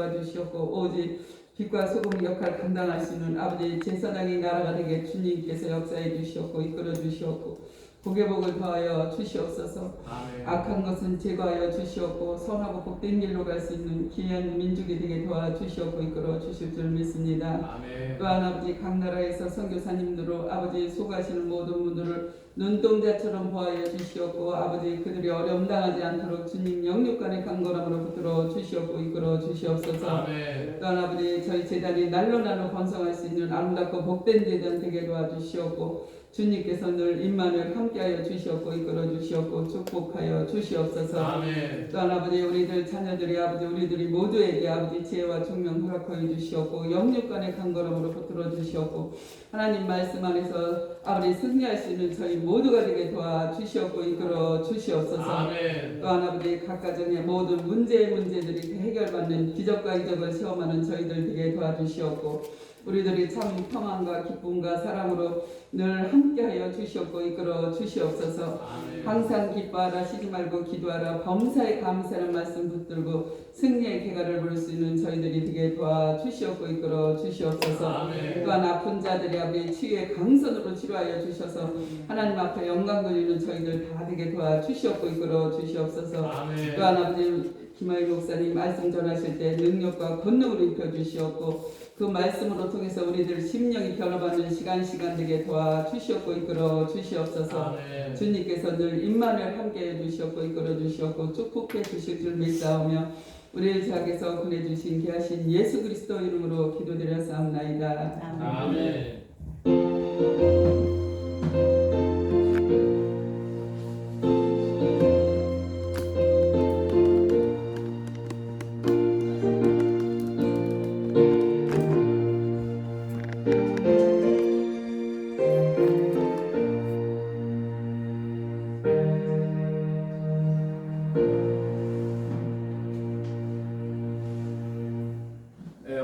도와주시옵고 오직 빛과 소금의 역할을 감당할 수 있는 아버지 제사장의 나라가 되게 주님께서 역사해 주시옵고 이끌어 주시옵고 복의 복을 더하여 주시옵소서. 아멘. 악한 것은 제거하여 주시옵고 선하고 복된 길로 갈 수 있는 귀한 민족이 되게 도와주시옵고 이끌어 주실 줄 믿습니다. 아멘. 또한 아버지 각 나라에서 선교사님들로 아버지 수고하시는 모든 분들을 눈동자처럼 보아여 주시옵고 아버지 그들이 어려움 당하지 않도록 주님 영육간의 강건함으로 붙들어 주시옵고 이끌어 주시옵소서. 아멘. 또한 아버지 저희 제단이 날로 번성할 수 있는 아름답고 복된 제단 되게 도와주시옵고 주님께서 늘 임만을 함께하여 주시옵고 이끌어 주시옵고 축복하여 주시옵소서. 아멘. 또한 아버지 우리들 자녀들이 아버지 우리들이 모두에게 아버지 지혜와 총명 허락하여 주시옵고 영육간의 강건함으로 붙들어 주시옵고 하나님 말씀 안에서 아버지 승리할 수 있는 저희 모두가 되게 도와주시옵고 이끌어 주시옵소서. 아멘. 또한 아버지 각 가정의 모든 문제들이 해결받는 기적과 이적을 체험하는 저희들 되게 도와주시옵고 우리들이 참 평안과 기쁨과 사랑으로 늘 함께하여 주시옵고 이끌어 주시옵소서. 아멘. 항상 기뻐하라 쉬지 말고 기도하라 범사에 감사하는 말씀 붙들고 승리의 개가를 부를 수 있는 저희들이 되게 도와주시옵고 이끌어 주시옵소서. 아멘. 또한 아픈 자들이 아버지 치유의 강선으로 치료하여 주셔서 하나님 앞에 영광 돌리는 저희들 다 되게 도와주시옵고 이끌어 주시옵소서. 아멘. 또한 아버지 김하일 목사님 말씀 전하실 때 능력과 권능으로 입혀주시옵고 그 말씀으로 통해서 우리들 심령이 변화받는 시간 되게 도와주시옵고 이끌어 주시옵소서. 아멘. 주님께서 늘 임만을 함께해 주시옵고 이끌어 주시옵고 축복해 주실 줄 믿사오며 우리를 제약에서 보내주신 귀하신 예수 그리스도 이름으로 기도드렸사옵나이다. 아멘.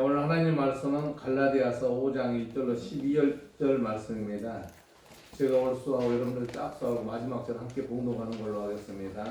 오늘 하나님 말씀은 갈라디아서 5장 1절로 12절 말씀입니다. 제가 오늘 수하고 여러분들 짝수하고 마지막 절 함께 봉독하는 걸로 하겠습니다.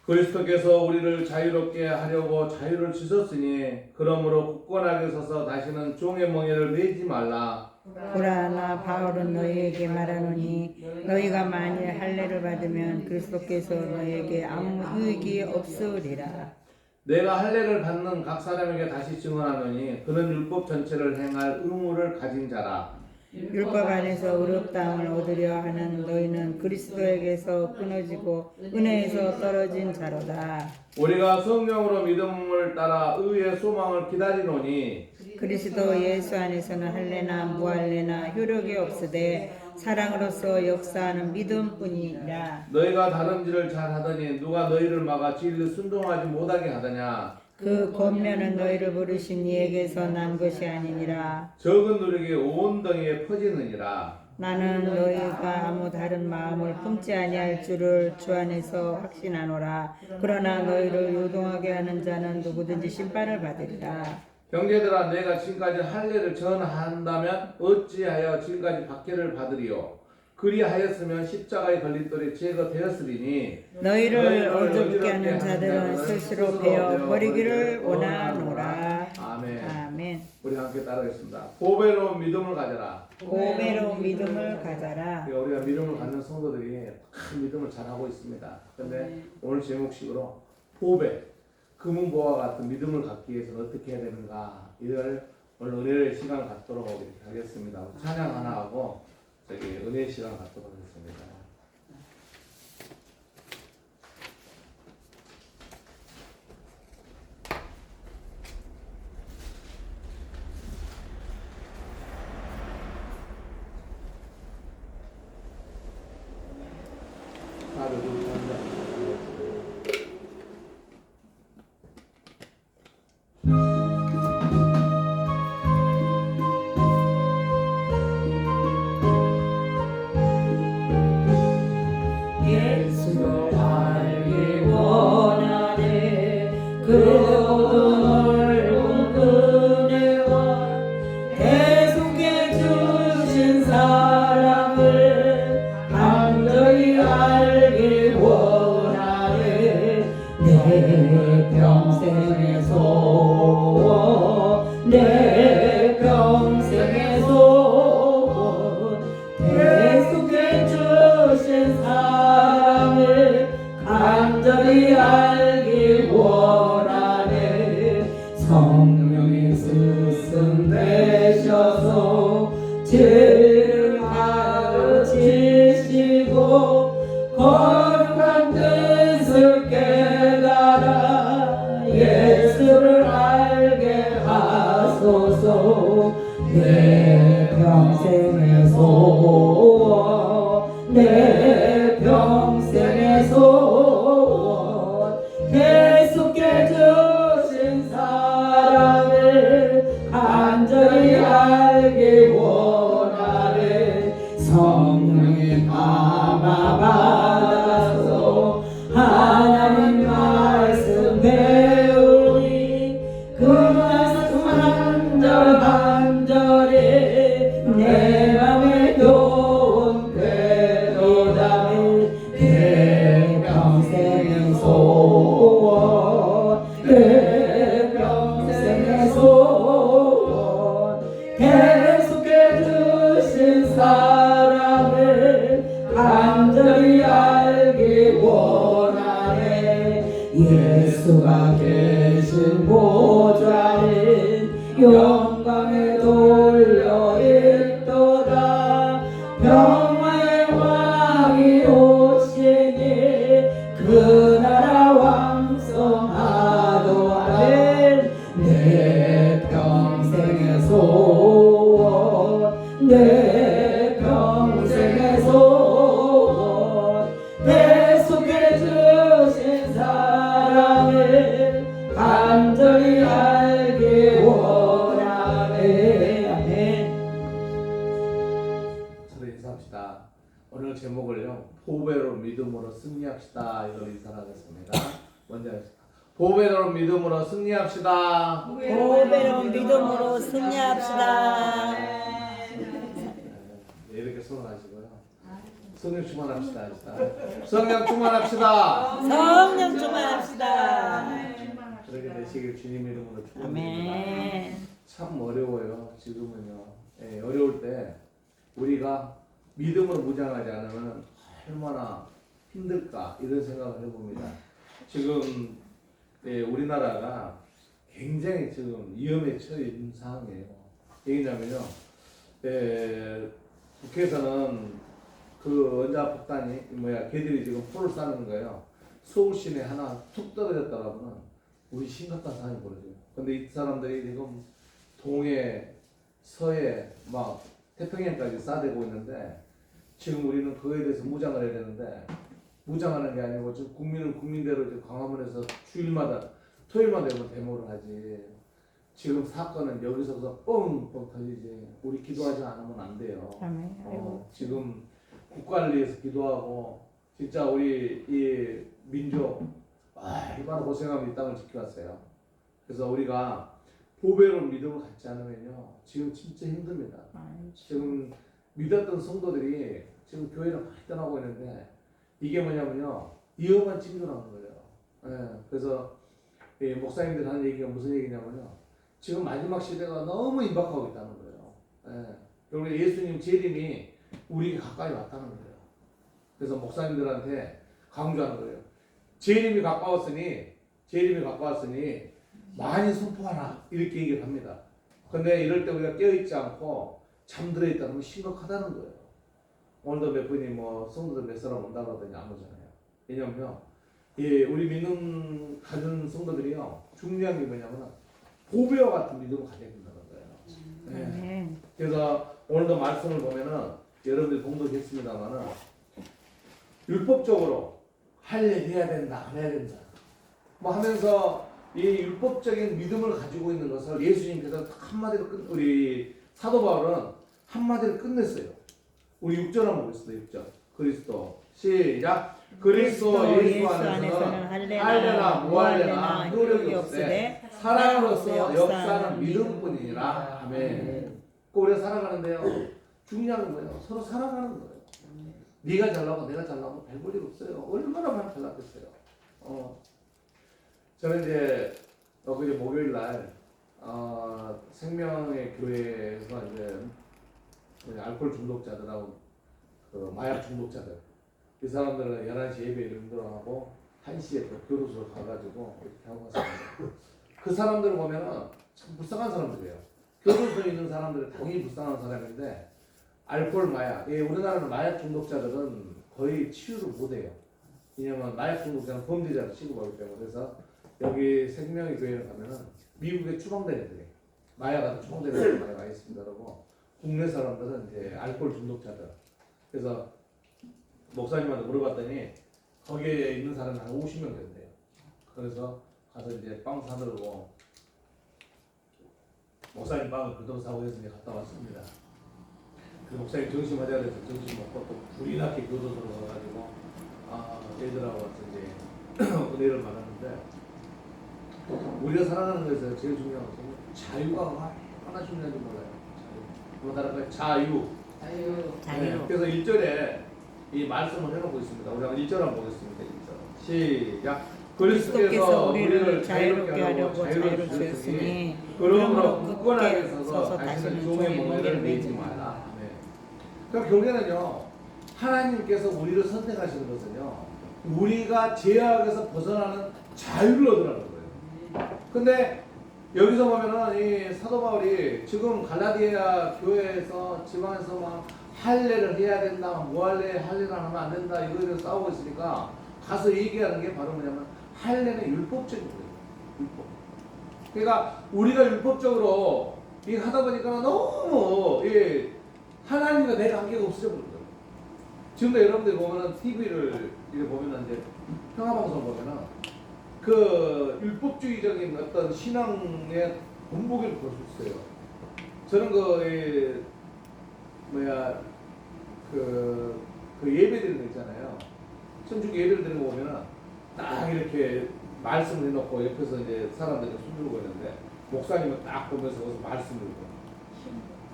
그리스도께서 우리를 자유롭게 하려고 자유를 주셨으니 그러므로 굳건하게 서서 다시는 종의 멍에를 매지 말라. 보라 나 바울은 너희에게 말하노니 너희가 만일 할례를 받으면 그리스도께서 너희에게 아무 유익이 없으리라. 내가 할례를 받는 각 사람에게 다시 증언하노니 그는 율법 전체를 행할 의무를 가진 자라. 율법 안에서 의롭다함을 얻으려 하는 너희는 그리스도에게서 끊어지고 은혜에서 떨어진 자로다. 우리가 성령으로 믿음을 따라 의의 소망을 기다리노니 그리스도 예수 안에서는 할례나 무할례나 효력이 없으되 사랑으로서 역사하는 믿음뿐이라. 너희가 다름질을 잘하더니 누가 너희를 막아 진리를 순종하지 못하게 하더냐. 그 권면은 너희를 부르신 이에게서 난 것이 아니니라. 적은 누룩이 온 덩이에 퍼지느니라. 나는 너희가 아무 다른 마음을 품지 아니할 줄을 주 안에서 확신하노라. 그러나 너희를 요동하게 하는 자는 누구든지 심판을 받으리라. 형제들아, 내가 지금까지 할례를 전한다면 어찌하여 지금까지 박해를 받으리요. 그리하였으면 십자가에 걸림돌이 제거되었으리니 너희를 어둡게 하는 자들은 스스로 베어 버리기를 원하노라. 아멘. 아멘. 우리 함께 따르겠습니다. 보배로운 믿음을 가져라. 보배로운 믿음을 가져라. 우리가 믿음을 갖는 성도들이 큰 믿음을 잘하고 있습니다. 그런데 오늘 제목식으로 보배, 금은보와 같은 믿음을 갖기 위해서는 어떻게 해야 되는가, 이걸 오늘 은혜의 시간 갖도록 하겠습니다. 찬양 하나 하고 저기 은혜의 시간 갖도록 하겠습니다. 예수를 알기 원하네. 그 넓은 은혜와 계속해 주신 사랑을 간절히 알기 원하네. 내 평생의 소원 내 평생의 소원 계속해 주신 사랑을 간절히 알기 원하네 성령의 스승 되셔서 죄를 가르치시고 거룩한 뜻을 깨달아 예수를 알게 하소서 내 평생의 소원 내 평생의 소원 계속해 주신 사랑을 간절히 알기 원하네 성령의 감화 받아서 하나님 말씀 배우니 그 말씀 한절 한절에 내 맘에 교훈 되도다 내 평생의 소원 내 평생의 소원 계속해 주신 사랑을 간절히 알기 원하네 예수가 계신 보좌는 영광에 돌려 있도다 평화의 왕이 오시니 그 나라 왕성하도다 내 평생의 소원 내 평생의 소원 계속해 주신 사랑을 간절히 알기 원하네 아멘. 서로 인사합시다. 오늘 제목을요 보배로 믿음으로 승리합시다 이걸 인사하겠습니다. 먼저 하겠습니다. 보배로 믿음으로 승리합시다. 보배로 믿음으로 승리합시다. 이렇게 소원하시고요. 성령 충만합시다. 성령 충만합시다. 성령 충만합시다. 그렇게 되시길 주님 이름으로 축복합니다. 아멘. 참 어려워요. 지금은요. 예, 어려울 때 우리가 믿음으로 무장하지 않으면 얼마나 힘들까 이런 생각을 해봅니다. 지금 우리나라가 굉장히 지금 위험에 처해 있는 상황이에요. 왜냐면요, 국회에서는 그 원자 폭탄이 걔들이 지금 풀을 싸는 거예요. 서울 시내 하나 툭 떨어졌다라고는 우리 심각한 상황이 벌어져요. 근데 이 사람들이 지금 동해, 서해, 막 태평양까지 싸대고 있는데 지금 우리는 그거에 대해서 무장을 해야 되는데 무장하는 게 아니고 지금 국민은 국민대로 지금 광화문에서 주일마다 토요일마다 이거 데모를 하지. 지금 사건은 여기서부터 뻥뻥 터지지. 우리 기도하지 않으면 안 돼요. 지금 국가를 위해서 기도하고 진짜 우리 이 민족 얼마나 고생하면 이 땅을 지켜왔어요. 그래서 우리가 보배로 믿음을 갖지 않으면요 지금 진짜 힘듭니다. 지금 믿었던 성도들이 지금 교회를 많이 떠나고 있는데 이게 뭐냐면요 위험한 징조라는 거예요. 그래서 목사님들 하는 얘기가 무슨 얘기냐면요 지금 마지막 시대가 너무 임박하고 있다는 거예요. 그리고 예수님 재림이 우리에게 가까이 왔다는 거예요. 그래서 목사님들한테 강조하는 거예요. 재림이 가까웠으니 많이 선포하라 이렇게 얘기를 합니다. 근데 이럴 때 우리가 깨어있지 않고 잠들어 있다는 건 심각하다는 거예요. 오늘도 몇 분이 성도들 몇 사람 온다고 하더니 안 오잖아요. 왜냐면요 우리 믿는 가진 성도들이요 중요한 게 뭐냐면 보배와 같은 믿음을 가져야 된다는 거예요. 그래서 오늘도 말씀을 보면은 여러분들이 봉독했습니다만은 율법적으로 할 일 해야 된다 하면서 이 율법적인 믿음을 가지고 있는 것을 예수님께서 한마디로 우리 사도 바울은 한마디로 끝냈어요. 우리 6절 한번 보겠습니다. 6절 그리스도 시작 그리스도 예수 안에서는 할래나 무할래나 효력이 없으되 사랑으로서 역사는 믿음뿐이니라. 아멘. 우리가 살아가는데요 중요한 건 뭐예요? 서로 사랑하는 거예요. 네가 잘나고 내가 잘나고 별 볼일 없어요. 얼마나 많이 잘났겠어요. 저는 이제 그제 목요일 날 생명의 교회에서 이제 알코올 중독자들하고 그 마약 중독자들 이 사람들은 11시 예배를 운동하고 1시에 또 교도소로 가가지고 이렇게 하고 갔습니다. 그 사람들을 보면은 참 불쌍한 사람들이에요. 교도소에 있는 사람들은 당연히 불쌍한 사람인데 알코올 마약, 우리나라는 마약 중독자들은 거의 치유를 못해요. 왜냐면 마약 중독자는 범죄자로 취급하기 때문에. 그래서 여기 생명의 교회를 가면은 미국의 추방된 애들이 마약하다 추방된 애들이 많이 와 있습니다. 그리고 국내 사람들은 이제 알코올 중독자들. 그래서 목사님한테 물어봤더니 거기에 있는 사람이 한 50명 된대요. 그래서 가서 이제 빵 사들고 목사님 빵을 그대로 사고 해서 이제 갔다 왔습니다. 그 목사님 점심 하자 그래서 점심 먹고 또 불이 나게 교도소로 가가지고 애들하고 와서 이제 은혜를 받았는데 우리가 살아가는 것에서 제일 중요한 것은 자유가 얼마나 중요한지 몰라요. 자유. 뭐다랄까 자유. 네, 그래서 1절에 이 말씀을 해놓고 있습니다. 우리 한번 1절 한번 보겠습니다. 1절. 시작. 그리스도께서 우리를 자유롭게 하려고 자유를 주셨으니 그러므로 굳건하게 서서 다시는 종의 멍에를 매지 말라. 네. 그럼 결국에는요, 하나님께서 우리를 선택하시는 것은요, 우리가 죄악에서 벗어나는 자유를 얻으라는 거예요. 근데 여기서 보면은 이 사도 바울이 지금 갈라디아 교회에서 지방에서 막 할례를 해야 된다, 뭐 할례를 하면 안 된다, 이거에 대해서 싸우고 있으니까 가서 얘기하는 게 바로 뭐냐면 할례는 율법적인 거예요. 율법. 그러니까 우리가 율법적으로 이 하다 보니까 너무 하나님과 내 관계가 없어져 버린 거예요. 지금도 여러분들 보면은 TV를 이렇게 보면은 이제 평화방송 보면은 그 율법주의적인 어떤 신앙의 본보기를 볼 수 있어요. 저는 그 예배 드리는 거 있잖아요. 천주교 예배를 드리는 거 보면은 딱 이렇게 말씀을 해놓고 옆에서 이제 사람들이 숨기고 있는데 목사님은 딱 보면서 거기서 말씀을 해요.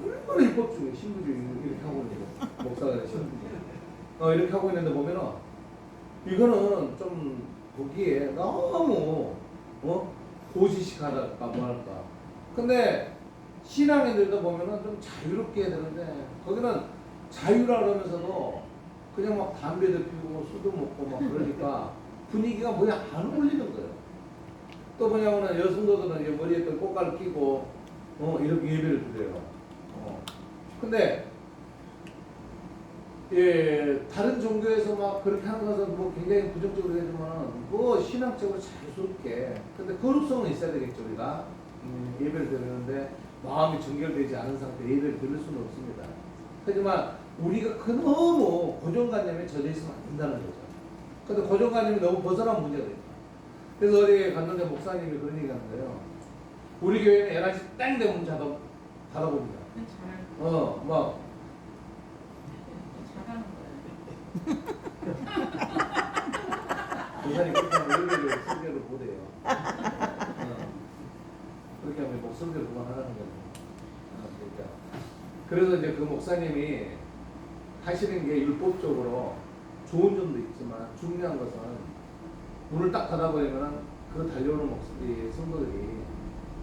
얼마나 율법주의, 신부주의 이렇게 하고 있는 거. 목사가 신부주의. 이렇게 하고 있는데 보면은 이거는 좀 보기에 너무 고지식하다 뭐랄까. 근데 신앙인들도 보면은 좀 자유롭게 해야 되는데 거기는 자유라 그러면서도 그냥 막 담배도 피우고 술도 먹고 막 그러니까 분위기가 뭐야 안 어울리는 거예요. 또 뭐냐면은 여성도들은 이제 머리에 또 꽃가루 끼고 이렇게 예배를 드려요. 근데 다른 종교에서 막 그렇게 하는 것은 뭐 굉장히 부정적으로 되지만 뭐 신앙적으로 자유스럽게 근데 거룩성은 있어야 되겠죠. 우리가 예배를 드리는데 마음이 정결되지 않은 상태 예배를 드릴 수는 없습니다. 하지만 우리가 너무 고정관념에 젖어 있으면 안 된다는 거죠. 근데 고정관념이 너무 벗어난 문제가 있다. 그래서 어디에 갔는데 목사님이 그런 얘기 하는 거예요. 우리 교회는 11시 땡 되면 문 닫아봅니다. 막 목사님 그렇게 하면 열배를 성경을 보대요. 그렇게 하면 목성대로 그만하라는 거예요. 그래서 이제 그 목사님이 하시는 게 율법적으로 좋은 점도 있지만 중요한 것은 문을 딱 닫아버리면 그 달려오는 목소리 성도들이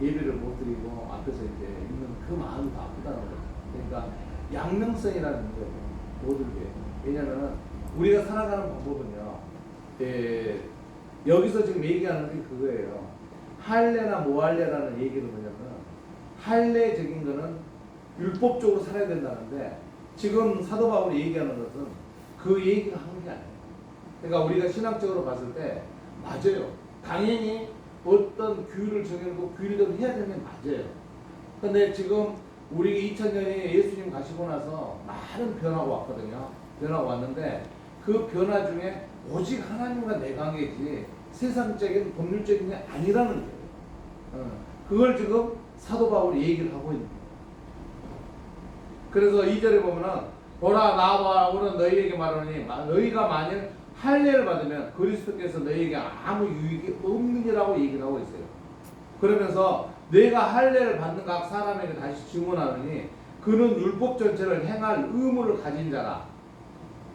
예배를 못 드리고 앞에서 이제 있는 그 마음이 더 아프다는 거죠. 그러니까 양명성이라는 거예요. 모든 게. 왜냐하면 우리가 살아가는 방법은요. 여기서 지금 얘기하는 게 그거예요. 할례나 모할례라는 얘기는 뭐냐면 할례적인 거는 율법적으로 살아야 된다는데 지금 사도 바울이 얘기하는 것은 그 얘기를 하는 게 아니에요. 그러니까 우리가 신학적으로 봤을 때 맞아요. 당연히 어떤 규율을 정해놓고 규율대로 해야 되는 게 맞아요. 근데 지금 우리 2000년이 예수님 가시고 나서 많은 변화가 왔거든요. 변화가 왔는데 그 변화 중에 오직 하나님과 내 관계지 세상적인 법률적인 게 아니라는 거예요. 그걸 지금 사도 바울이 얘기를 하고 있는 거예요. 그래서 2절에 보면은 보라 나와 오는 너희에게 말하노니 너희가 만일 할례를 받으면 그리스도께서 너희에게 아무 유익이 없느니라고 얘기를 하고 있어요. 그러면서 내가 할례를 받는 각 사람에게 다시 증언하느니 그는 율법 전체를 행할 의무를 가진 자라.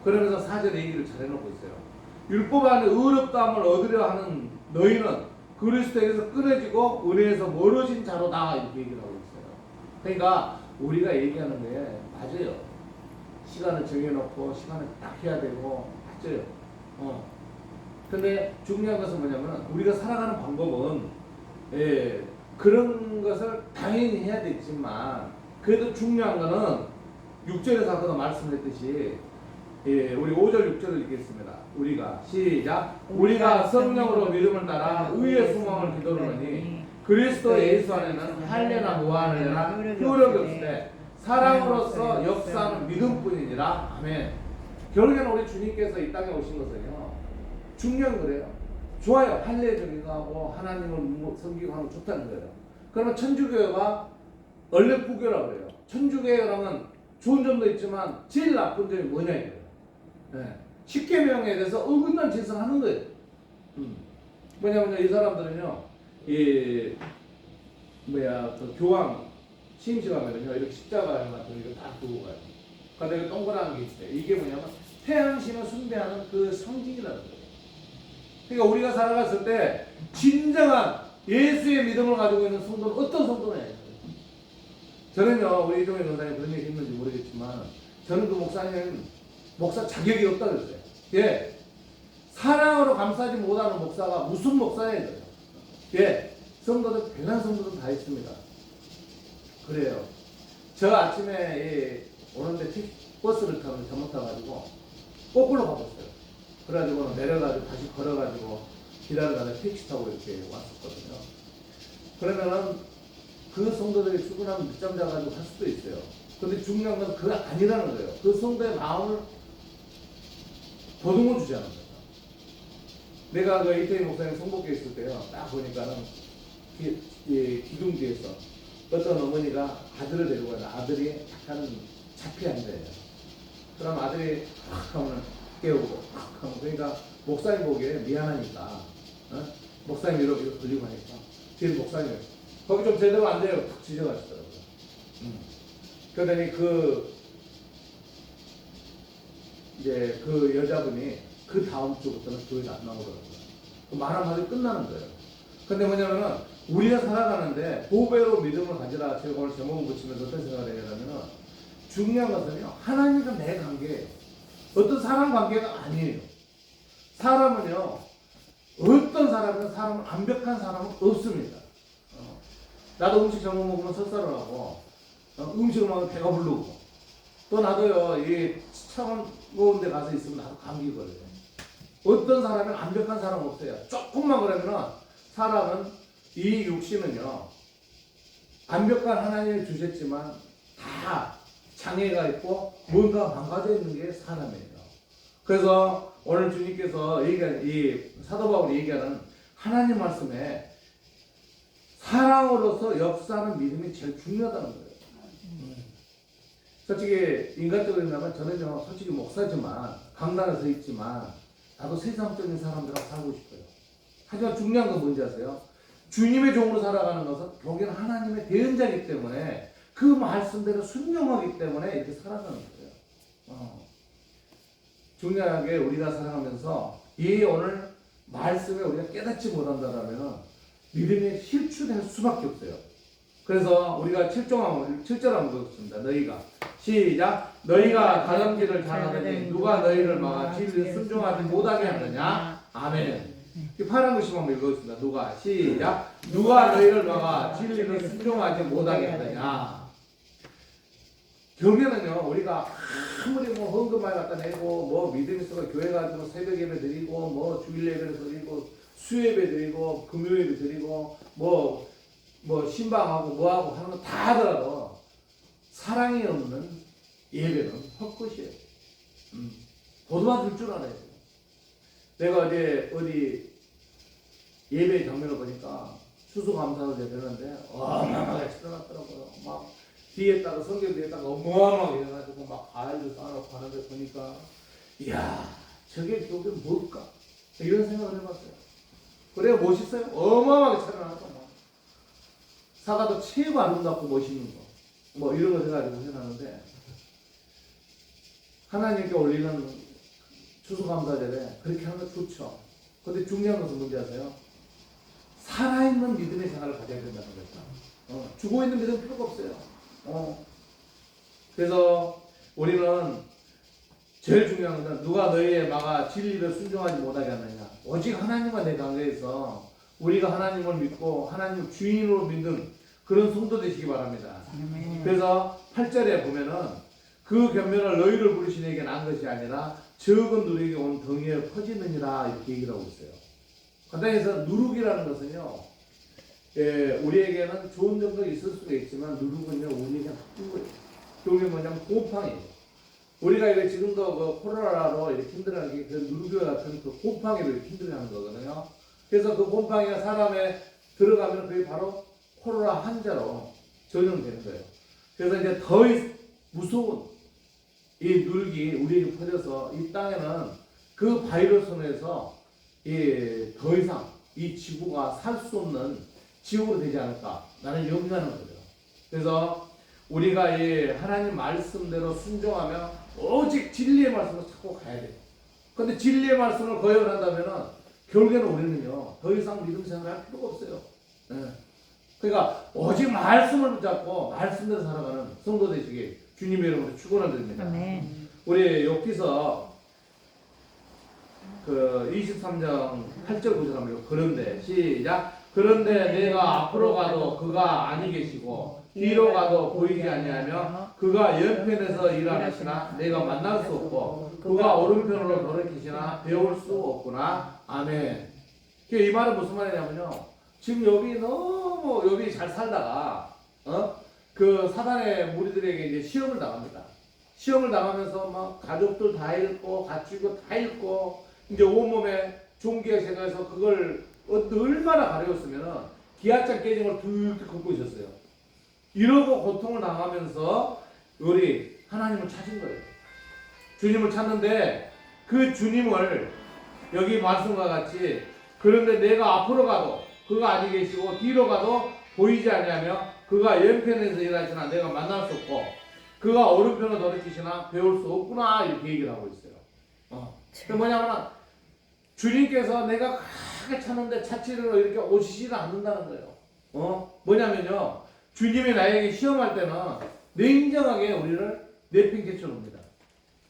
그러면서 4절에 얘기를 잘 해놓고 있어요. 율법 안에 의롭다함을 얻으려 하는 너희는 그리스도에서 끊어지고 은혜에서 멀어진 자로다 이렇게 얘기를 하고 있어요. 그러니까 우리가 얘기하는 게 맞아요. 시간을 정해놓고 시간을 딱 해야 되고 맞아요. 근데 중요한 것은 뭐냐면 우리가 살아가는 방법은 그런 것을 당연히 해야 되지만 그래도 중요한 거는 6절에서 아까도 말씀했듯이 우리 5절 6절을 읽겠습니다. 우리가 시작 우리가 성령으로 믿음을 따라 의의 소망을 기도하노니 그리스도 예수 안에는 할례나 무할례나 효력이 없으되 사랑으로서 역사하는 믿음뿐이니라. 아멘. 결국에는 우리 주님께서 이 땅에 오신 것은요 중요한 거래요. 좋아요. 할례적이기도 하고 하나님을 섬기고 하는 거 좋다는 거예요. 그러면 천주교가 원래 부교라고 그래요. 천주교에 그러면 좋은 점도 있지만 제일 나쁜 점이 뭐냐 이거예요. 십계명에 대해서 어긋난 짓을 하는 거예요. 뭐냐면 이 사람들은요, 그 교황 시임식 하면은요, 이렇게 십자가 같은 거 이거 다 두고 가요. 그런데 이거 동그란 게 있어요. 이게 뭐냐면 태양신을 숭배하는 그 상징이라는 거예요. 그러니까 우리가 살아갔을 때 진정한 예수의 믿음을 가지고 있는 성도는 어떤 성도냐. 저는요, 우리 이종의 전사님 그런 얘기 했는지 모르겠지만, 저는 그 목사님, 목사 자격이 없다 그랬어요. 예. 사랑으로 감싸지 못하는 목사가 무슨 목사예요? 예. 성도들, 별난 성도들 다 있습니다. 그래요. 저 아침에 오는데 버스를 타면 잘못 타가지고, 거꾸로 가봤어요. 그래가지고 내려가지고 다시 걸어가지고 기다려다가 택시 타고 이렇게 왔었거든요. 그러면은 그 성도들이 출근하면 늦잠 자가지고 할 수도 있어요. 근데 중요한 건 그거 아니라는 거예요. 그 성도의 마음을 보듬어 주지 않는 거예요. 내가 그 이태희 목사님 성복교에 있을 때요, 딱 보니까는 기둥 뒤에서 어떤 어머니가 아들을 데리고 가요. 아들이 약간 잡히 앉아요. 그럼 아들이 확 하면 깨우고 확 하면, 그러니까 목사님 보기에 미안하니까, 목사님 이렇게 걸리고 하니까 뒤에 목사님 거기 좀 제대로 앉아요. 탁 지져가시더라고요. 그러더니 이제 그 여자분이 그 다음 주부터는 교회에 안 나오더라고요. 그 말 한마디 끝나는 거예요. 근데 뭐냐면은 우리가 살아가는데 보배로 믿음을 가지라. 제가 오늘 제목을 붙이면서 어떤 생각을 해냐면은 중요한 것은요, 하나님과 내 관계예요. 어떤 사람 관계가 아니에요. 사람은요, 어떤 사람은 완벽한 사람은 없습니다. 나도 음식 잘못 먹으면 설사를 하고, 음식을 먹으면 배가 부르고, 또 나도요, 이 차가운 데 가서 있으면 나도 감기 걸려요. 어떤 사람은 완벽한 사람 없어요. 조금만 그러면은 사람은, 이 육신은요, 완벽한 하나님이 주셨지만 다 장애가 있고 뭔가 망가져 있는 게 사람이에요. 그래서 오늘 주님께서 얘기하는, 이 사도 바울이 얘기하는 하나님 말씀에 사랑으로서 역사하는 믿음이 제일 중요하다는 거예요. 솔직히 인간적으로 얘기하면 저는요, 솔직히 목사지만 강단에 서 있지만 나도 세상적인 사람들하고 살고 싶어요. 하지만 중요한 건 뭔지 아세요? 주님의 종으로 살아가는 것은 여기는 하나님의 대언자이기 때문에 그 말씀대로 순종하기 때문에 이렇게 살아가는 거예요. 중요하게 우리가 살아가면서 이 오늘 말씀에 우리가 깨닫지 못한다면 믿음이 실추될 수밖에 없어요. 그래서 우리가 7절 한번 보겠습니다. 너희가 시작. 너희가 가던 길을 잘하더니 누가 너희를 막아 진리를 순종하지 못하게 하느냐. 아멘. 이 파란 글씨 한번 읽어보겠습니다. 누가 시작. 누가 너희를 막아 진리를 순종하지 못하게 하느냐. 결국에는요, 우리가 아무리 뭐 헌금 많이 갖다 내고 뭐 믿음 있어서 교회 가서 새벽 예배 드리고 뭐 주일 예배 드리고 수예배 드리고 금요예배 드리고 뭐 신방하고 뭐하고 하는 거 다 하더라도 사랑이 없는 예배는 헛것이에요. 보도만 줄 줄 알아야 돼요. 내가 어제 어디 예배 장면을 보니까 추수감사를 되는데 어마어마하게 치러놨더라고요. 막 뒤에다가 성경 뒤에다가 어마어마하게 해가지고 막 과일도 쌓아놓고 하는데 보니까 이야, 저게 뭘까? 이런 생각을 해봤어요. 그래 멋있어요. 어마어마하게 차려놨어. 사과도 최고 아름답고 멋있는 거, 뭐 이런 거 해가지고 해놨는데, 하나님께 올리는 추수감사절에 그렇게 하는 거 좋죠. 근데 중요한 것은 뭔지 아세요? 살아있는 믿음의 생활을 가져야 된다는 거죠. 죽어있는 믿음 필요가 없어요. 그래서 우리는 제일 중요한 것은 누가 너희의 마가 진리를 순종하지 못하게 하느냐. 오직 하나님과 내 관계에서 우리가 하나님을 믿고 하나님을 주인으로 믿는 그런 성도 되시기 바랍니다. 그래서 8절에 보면은 그 견면을 너희를 부르신 이에게 난 것이 아니라 적은 누룩이 온 덩이에 퍼지느니라 이렇게 얘기를 하고 있어요. 간단히 해서 누룩이라는 것은요, 우리에게는 좋은 점도 있을 수도 있지만 누룩은요 우리에게 나쁜 거예요. 결국에 뭐냐면 곰팡이에요. 우리가 이거 지금도 그 코로나로 이렇게 힘들어하는 게 그 누룩과 같은 그 곰팡이로 이렇게 힘들어하는 거거든요. 그래서 그 곰팡이가 사람에 들어가면 그게 바로 코로나 환자로 전염되는 거예요. 그래서 이제 더 무서운 이 누룩이 우리에게 퍼져서 이 땅에는 그 바이러스에서 더 이상 이 지구가 살 수 없는 지구로 되지 않을까 나는 염려하는 거죠. 그래서 우리가 이 하나님 말씀대로 순종하며 오직 진리의 말씀을 찾고 가야 돼요. 근데 진리의 말씀을 거역을 한다면은 결국에는 우리는요 더 이상 믿음 생활할 필요가 없어요. 그러니까 오직 말씀을 붙잡고 말씀대로 살아가는 성도 되시기 주님의 이름으로 축원을 드립니다. 우리 욥기서 그 23장 8절 9절 하면 그런데 시작. 그런데 내가 앞으로 가도 그가 아니 계시고 뒤로 가도 보이지 아니하며 그가 옆편에서 일하시나 내가 만날 수 없고 그가 오른편으로 돌이키시나 배울 수 없구나. 아멘. 이 말은 무슨 말이냐면요. 지금 욥이 너무 욥이 잘 살다가 그 사단의 무리들에게 이제 시험을 당합니다. 시험을 당하면서 막 가족들 다 잃고 가축이 다 잃고 이제 온몸에 종기가 생겨서 그걸 얼마나 가려웠으면은 기아장 깨짐을 툭툭 걷고 있었어요. 이러고 고통을 당하면서 우리 하나님을 찾은 거예요. 주님을 찾는데 그 주님을 여기 말씀과 같이 그런데 내가 앞으로 가도 그가 아니 계시고 뒤로 가도 보이지 아니하며 그가 왼편에서 일하시나 내가 만날 수 없고 그가 오른편으로 돌이키시나 배울 수 없구나 이렇게 얘기를 하고 있어요. 그 뭐냐면 주님께서 내가 가게 찾는데 찾지로 이렇게 오시지는 않는다는 거예요. 뭐냐면요 주님이 나에게 시험할 때는 냉정하게 우리를 내팽개쳐 옵니다.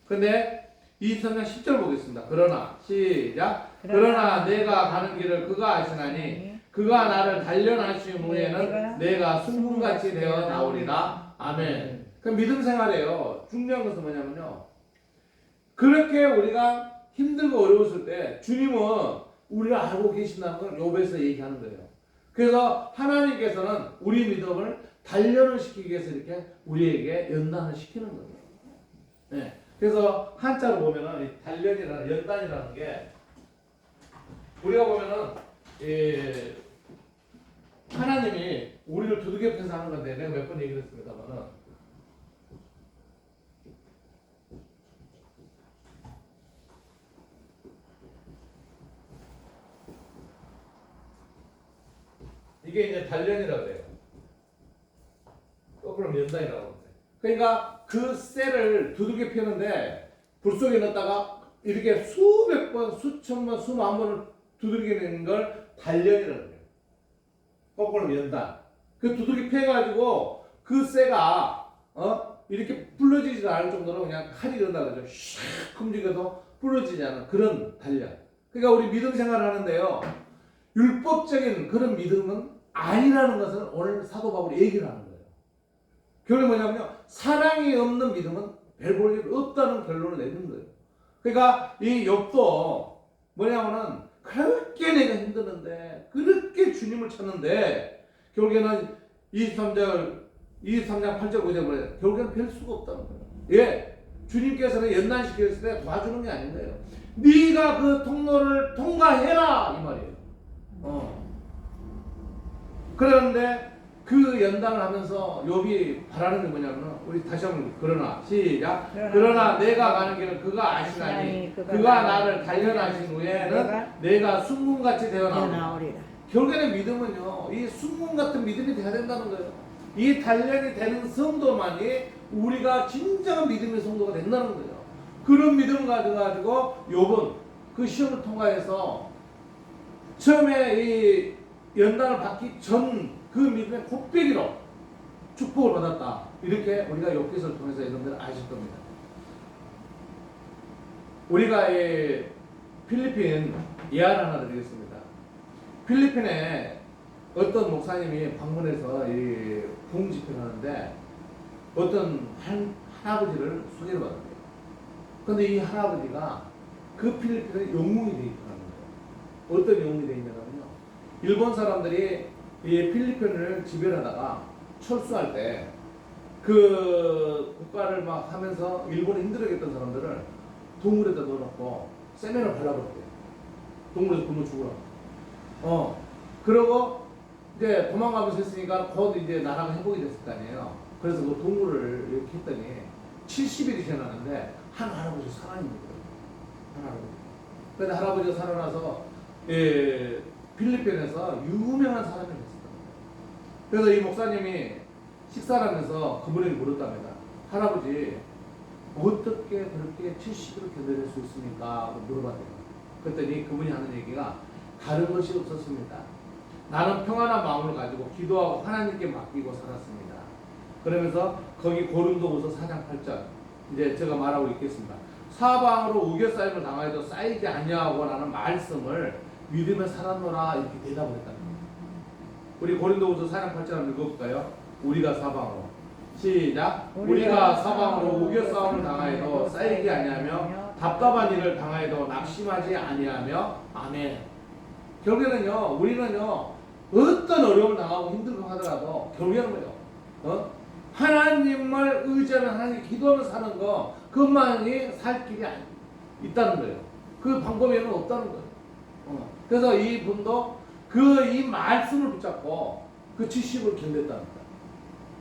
근데 23장 10절 보겠습니다. 그러나 시작. 그러나 내가 가는 길을 그가 아시나니 그가 나를 단련하신 후에는 내가 순금같이 되어 나오리라. 아멘. 그 믿음 생활이에요. 중요한 것은 뭐냐면요. 그렇게 우리가 힘들고 어려웠을 때 주님은 우리를 알고 계신다는 걸 욥에서 얘기하는 거예요. 그래서 하나님께서는 우리 믿음을 단련을 시키기 위해서 이렇게 우리에게 연단을 시키는 거예요. 네. 그래서 한자로 보면은 이 단련이라는 연단이라는 게 우리가 보면은 하나님이 우리를 두들겨 패서 하는 건데 내가 몇 번 얘기를 했습니다만은 이게 이제 단련이라고 해요. 거꾸로 연단이라고 합니다. 그러니까 그 쇠를 두들겨 패는데 불 속에 넣었다가 이렇게 수백 번, 수천 번, 수만 번을 두들기는 걸 단련이라고 해요. 거꾸로 연단. 그 두들겨 패가지고 그 쇠가 이렇게 부러지지도 않을 정도로 그냥 칼이 일어나가지고 샥 움직여도 부러지지 않은 그런 단련. 그러니까 우리 믿음 생활을 하는데요. 율법적인 그런 믿음은 아니라는 것을 오늘 사도 바울이 얘기를 하는 거예요. 결론이 뭐냐면요. 사랑이 없는 믿음은 별 볼 일 없다는 결론을 내는 거예요. 그러니까 이 욥도 뭐냐면은 그렇게 내가 힘드는데 그렇게 주님을 찾는데 결국에는 23장 8절 9절 뭐예요? 결국에는 별 수가 없다는 거예요. 예, 주님께서는 연단시켰을 때 도와주는 게 아닌 거예요. 네가 그 통로를 통과해라 이 말이에요. 그런데 그 연단을 하면서 욥이 바라는 게 뭐냐면 우리 다시 한번 그러나 시작. 그러나 내가 가는 길은 그가 아시나니 그가 나를 단련하신 후에는 내가 순금같이 되어 나오리라. 결국에는 믿음은요 이 순금 같은 믿음이 돼야 된다는 거예요. 이 단련이 되는 성도만이 우리가 진정한 믿음의 성도가 된다는 거예요. 그런 믿음을 가지고 욥은 그 시험을 통과해서 처음에 연단을 받기 전 그 믿음의 곱배기로 축복을 받았다. 이렇게 우리가 욥기서를 통해서 여러분들 아실 겁니다. 우리가 이 필리핀 예화를 하나 드리겠습니다. 필리핀에 어떤 목사님이 방문해서 이 부흥 집회를 하는데 어떤 할아버지를 소개를 받았대요. 근데 이 할아버지가 그 필리핀에 영웅이 되어 있더라는 거예요. 어떤 영웅이 되어 있냐면요. 일본 사람들이 이 필리핀을 지배하다가 철수할 때 그 국가를 막 하면서 일본에 힘들어했던 사람들을 동굴에다 넣어놓고 세면을 발라버렸대요. 동굴에서 굶어 죽으라고. 그러고 이제 도망가면서 했으니까 곧 이제 나라가 회복이 됐을 거 아니에요. 그래서 그 동굴을 이렇게 했더니 70일이 지났는데 한 할아버지 살아있는 거예요. 한 할아버지. 근데 할아버지가 살아나서 필리핀에서 유명한 사람이 됐어요. 그래서 이 목사님이 식사를 하면서 그분에게 물었답니다. 할아버지, 어떻게 그렇게 70일을 견뎌낼 수 있습니까? 물어봤대요. 그랬더니 그분이 하는 얘기가 다른 것이 없었습니다. 나는 평안한 마음을 가지고 기도하고 하나님께 맡기고 살았습니다. 그러면서 거기 고린도후서 4장 8절 이제 제가 말하고 있겠습니다. 사방으로 우겨싸임을 당하여도 쌓이지 아니하고 라는 말씀을 믿으며 살았노라 이렇게 대답을 했답니다. 우리 고린도후서 4장 8절 한번 읽어볼까요? 우리가 사방으로 시작. 우리가 사방으로 우겨싸움을 당하여도 쌓이지 아니하며 답답한 일을 당하여도 낙심하지 아니하며 아멘. 결국에는요, 우리는요 어떤 어려움을 당하고 힘들고 하더라도 결국에는 뭐예요? 하나님을 의지하는 하나님 기도하며 사는 거 그것만이 살 길이 있다는 거예요. 그 방법에는 없다는 거예요. 그래서 이 분도 이 말씀을 붙잡고 그 70을 견뎠다는 거예요.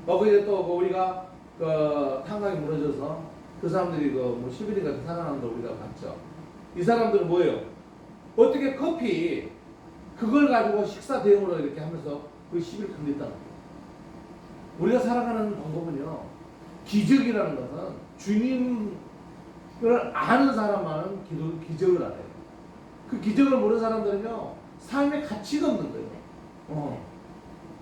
그게 또 우리가 탄광이 무너져서 그 사람들이 뭐 10일인가 살아나는 걸 우리가 봤죠. 이 사람들은 뭐예요? 어떻게 커피 그걸 가지고 식사 대용으로 이렇게 하면서 그 10일 견뎠다는 거예요. 우리가 살아가는 방법은요, 기적이라는 것은 주님을 아는 사람만은 기적을 알아요. 그 기적을 모르는 사람들은요, 삶의 가치가 없는 거예요.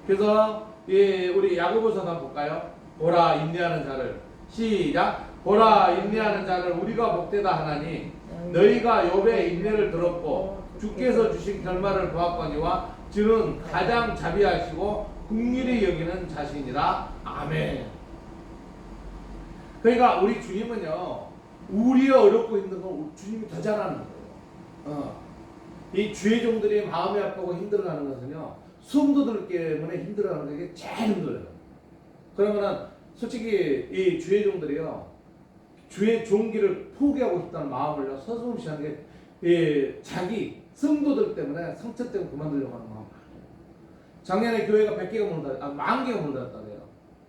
그래서 우리 야고보서 한번 볼까요? 보라 인내하는 자를 시작. 보라 인내하는 자를 우리가 복되다 하나니 너희가 욥의 인내를 들었고 주께서 주신 결말을 보았거니와 주는 가장 자비하시고 긍휼히 여기는 자신이라. 아멘. 그러니까 우리 주님은요, 우리의 어렵고 힘든 걸 주님이 더 잘하는 거예요. 이 주의 종들이 마음이 아프고 힘들어하는 것은요, 성도들 때문에 힘들어하는 게 제일 힘들어요. 그러면은 솔직히 이 주의 종들이요, 주의 종기를 포기하고 싶다는 마음을요 서슴없이 하는 게 자기 성도들 때문에 상처 때문에 그만두려고 하는 마음. 작년에 교회가 100개가 문을 닫았다, 10,000개가 문을 닫았다고요.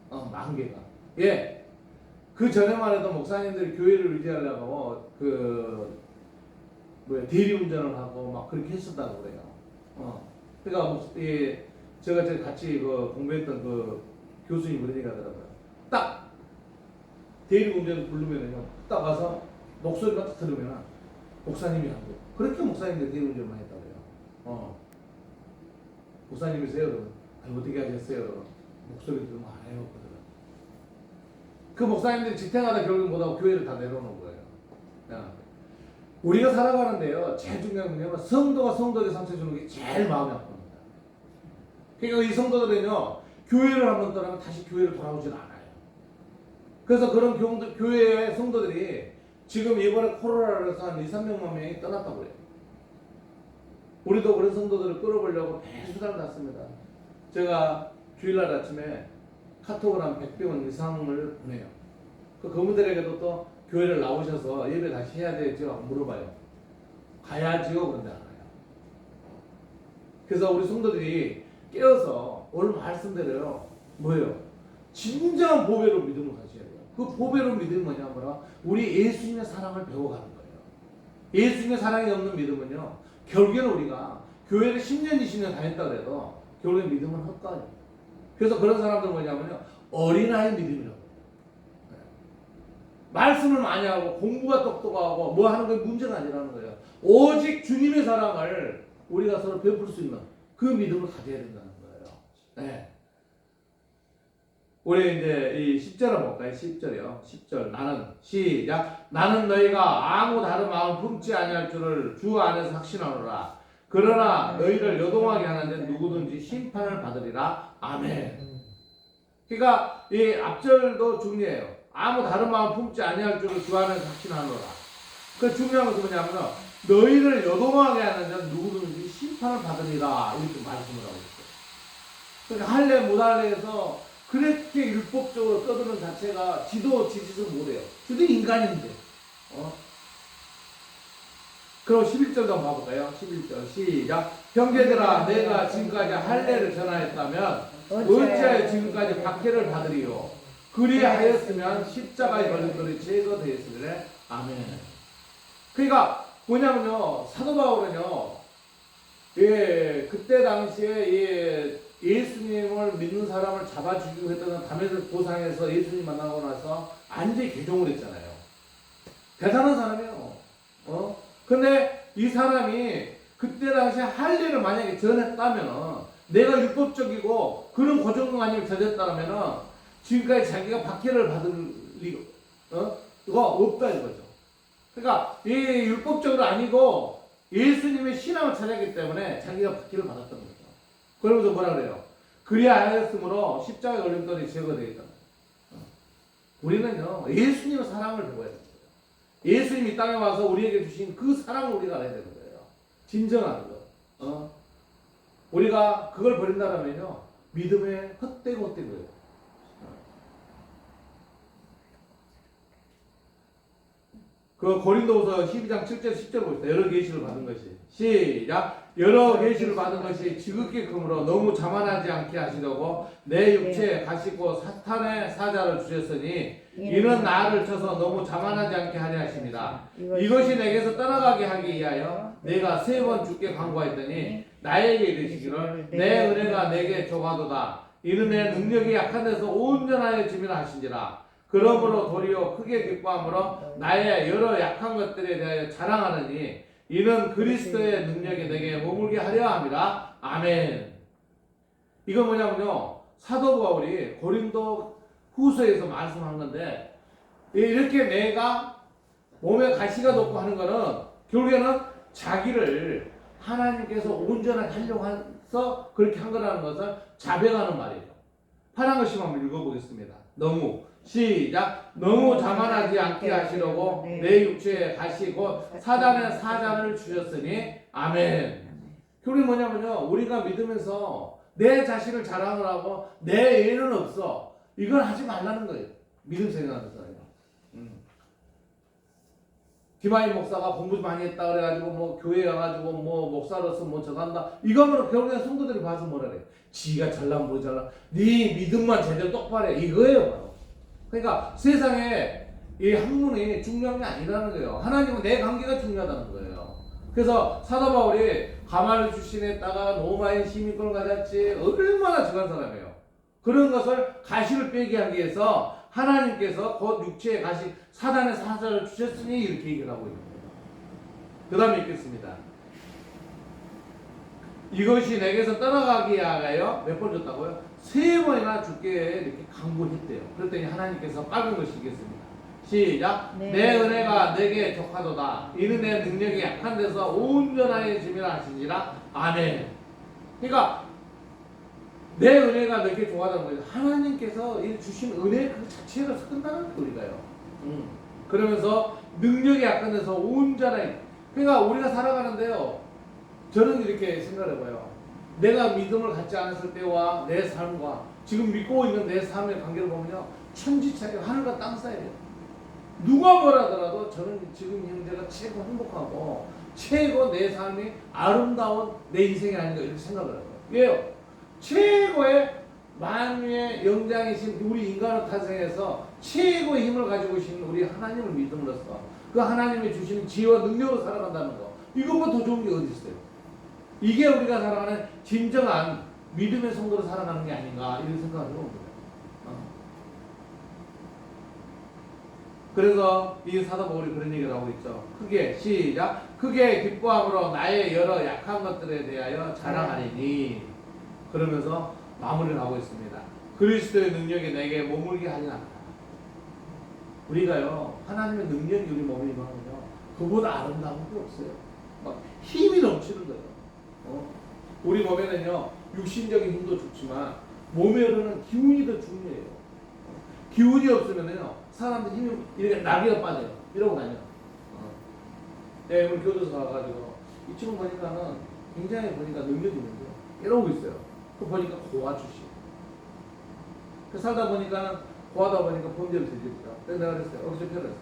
10,000개가. 예. 그 전에만 해도 목사님들이 교회를 유지하려고 대리운전을 하고 막 그렇게 했었다고 그래요. 그러니까 제가 같이 공부했던 교수님 그런 얘기 하더라고요. 딱 대리운전 부르면은요, 딱 와서 목소리만 딱 들으면은 목사님이 한 거예요. 그렇게 목사님들 대리운전 많이 했다고요. 목사님이세요? 아니, 어떻게 하셨어요? 목소리 들으면 안 해요. 그 목사님들이 지탱하다 결국 못하고 교회를 다 내려오는 거예요. 우리가 살아가는데요, 제일 중요한 건 뭐냐면 성도가 성도에게 상처 주는 게 제일 마음이 아픕니다. 그러니까 이 성도들은요, 교회를 한번 떠나면 다시 교회를 돌아오질 않아요. 그래서 그런 교회의 성도들이 지금 이번에 코로나로 해서 한 2-300만 명이 떠났다고 그래요. 우리도 그런 성도들을 끌어보려고 배수단을 났습니다. 제가 주일날 아침에 카톡을 한 100병 이상을 보내요. 그분들에게도 또 교회를 나오셔서 예배 다시 해야 되죠? 물어봐요. 가야지요? 그런데 안 가요. 그래서 우리 성도들이 깨어서 오늘 말씀대로요, 뭐예요? 진정한 보배로 믿음을 가져야 돼요. 그 보배로 믿음이 뭐냐, 우리 예수님의 사랑을 배워가는 거예요. 예수님의 사랑이 없는 믿음은요, 결국에는 우리가 교회를 10년, 20년 다녔다 그래도 결국에 믿음은 헛가요. 그래서 그런 사람들은 뭐냐면요, 어린아이 믿음이라고. 말씀을 많이 하고 공부가 똑똑하고 뭐 하는 게 문제가 아니라는 거예요. 오직 주님의 사랑을 우리가 서로 베풀 수 있는 그 믿음을 가져야 된다는 거예요. 네. 우리 이제 이 10절을 볼까요? 10절이요. 10절. 나는 시작. 나는 너희가 아무 다른 마음 품지 아니할 줄을 주 안에서 확신하노라. 그러나 너희를 요동하게 하는 데 누구든지 심판을 받으리라. 아멘. 그러니까 이 앞절도 중요해요. 아무 다른 마음 품지 아니할 줄을 주 안에서 확신하노라. 그 중요한 것은 뭐냐면 너희를 요동하게 하는 자는 누구든지 심판을 받으리라. 이렇게 말씀을 하고 있어요. 그러니까 할래 못 할래에서 그렇게 율법적으로 떠드는 자체가 지도 지지도 못해요. 지도 인간인데. 그럼 11절도 한번 봐볼까요? 11절 시작. 형제들아 내가 지금까지 할례를 전하였다면 어찌하여 지금까지 박해를 받으리요. 그리하였으면 십자가에 걸린 것이 제거되었으리래. 아멘. 그러니까 뭐냐면요, 사도 바울은요, 그때 당시에 예수님을 믿는 사람을 잡아 죽이고 했던 담에색 보상에서 예수님 만나고 나서 완전히 개종을 했잖아요. 대단한 사람이에요. 근데 이 사람이 그때 당시에 할례를 만약에 전했다면, 내가 율법적이고 그런 고정관념을 전했다면 지금까지 자기가 박해를 받을 리가 없다 이거죠. 그러니까 이 율법적으로 아니고 예수님의 신앙을 찾았기 때문에 자기가 박해를 받았던 거죠. 그러면서 뭐라 그래요? 그리하였으므로 십자가에 걸린 것이 제거되겠다. 우리는요, 예수님의 사랑을 배워야 됩니다. 예수님이 이 땅에 와서 우리에게 주신 그 사랑을 우리가 알아야 되는 거예요. 진정한 거. 우리가 그걸 버린다면요, 믿음에 헛되고 헛되고요. 그 고린도후서 12장 7절 10절 보시다. 여러 계시를 받은 것이 시작. 여러 계시를 받은 것이 지극히 크므로 너무 자만하지 않게 하시려고 내 육체에 가시고 사탄의 사자를 주셨으니 이는 나를 쳐서 너무 자만하지 않게 하려 하십니다. 이것이 내게서 떠나가게 하기 위하여 내가 3번 주께 간구하였더니 나에게 이르시기를 내 은혜가 내게 족하도다. 이는 내 능력이 약한 데서 온전하여 지미라 하신지라. 그러므로 도리어 크게 기뻐함으로 나의 여러 약한 것들에 대하여 자랑하느니 이는 그리스도의 능력이 내게 머물게 하려 함이라. 아멘. 이건 뭐냐면요, 사도 바울이 고린도 후서에서 말씀한 건데, 이렇게 내가 몸에 가시가 돋고 하는 거는 결국에는 자기를 하나님께서 온전하게 하려고 해서 그렇게 한 거라는 것을 자백하는 말이에요. 8절 한번 읽어보겠습니다. 너무 시작. 너무 자만하지 않게 하시려고 내 육체에 가시고 사단의 사자를 주셨으니 아멘. 그게 뭐냐면요, 우리가 믿으면서 내 자신을 자랑을 하고 내 애는 없어, 이걸 하지 말라는 거예요. 믿음 생각하는 사람이요. 김하희 목사가 공부 많이 했다 그래가지고 뭐 교회 가가지고 뭐 목사로서 뭐 저간다, 이거면 결국엔 성도들이 봐서 뭐라 그래. 지가 잘난 모자라, 네 믿음만 제대로 똑바로 해, 이거예요 바로. 그러니까 세상에 이 학문이 중요한 게 아니라는 거예요. 하나님은 내 관계가 중요하다는 거예요. 그래서 사도 바울이 가말리 출신에다가 로마인 시민권을 가졌지, 얼마나 중요한 사람이에요. 그런 것을 가시를 빼게 하기 위해서 하나님께서 곧 육체의 가시 사단의 사자를 주셨으니 이렇게 얘기를 하고 있는 거예요. 그 다음에 읽겠습니다. 이것이 내게서 떠나가게 하여 몇 번 줬다고요? 3번이나 주께 이렇게 강구했대요. 그랬더니 하나님께서 빨간 것이 있겠습니다. 시작. 내 은혜가 내게 족하도다. 이는 내 능력이 약한 데서 온전하게 짐이라 하시니라. 아멘. 그러니까 내 은혜가 내게 좋아하는 거예요. 하나님께서 주신 은혜 그 자체가 끝나는 우리가요. 그러면서 능력이 약한 데서 온전하게. 그러니까 우리가 살아가는데요, 저는 이렇게 생각해봐요. 내가 믿음을 갖지 않았을 때와 내 삶과 지금 믿고 있는 내 삶의 관계를 보면요, 천지차이가 하늘과 땅 사이예요. 누가 뭐라더라도 저는 지금 현재가 최고 행복하고 최고 내 삶이 아름다운 내 인생이 아닌가 이렇게 생각을 해요. 왜요? 최고의 만유의 영장이신 우리 인간을 탄생해서 최고의 힘을 가지고 계신 우리 하나님을 믿음으로써 그 하나님이 주시는 지혜와 능력으로 살아간다는 거, 이것보다 더 좋은 게 어디 있어요? 이게 우리가 살아가는 진정한 믿음의 성도로 살아가는 게 아닌가 이런 생각을 해봅니다. 그래서 이 사도 바울이 그런 얘기를 하고 있죠. 크게 시작. 크게 기뻐함으로 나의 여러 약한 것들에 대하여 자랑하리니 그러면서 마무리를 하고 있습니다. 그리스도의 능력이 내게 머물게 하지 않아. 우리가요 하나님의 능력이 우리 몸에 임하면요 그보다 아름다운 게 없어요. 막 힘이 넘치는 거예요. 우리 몸에는요 육신적인 힘도 좋지만 몸에 흐르는 기운이 더 중요해요. 기운이 없으면요 사람들 힘이 이렇게 나비가 빠져요. 이러고 다녀. 네, 오늘 교도소 가가지고 이 친구 보니까는 굉장히 보니까 능력이 있는데 이러고 있어요. 그 보니까 고아 출신. 그 살다 보니까는 고하다 보니까 범죄를 저지르죠. 그래서 내가 그랬어요. 어깨 펴랬어.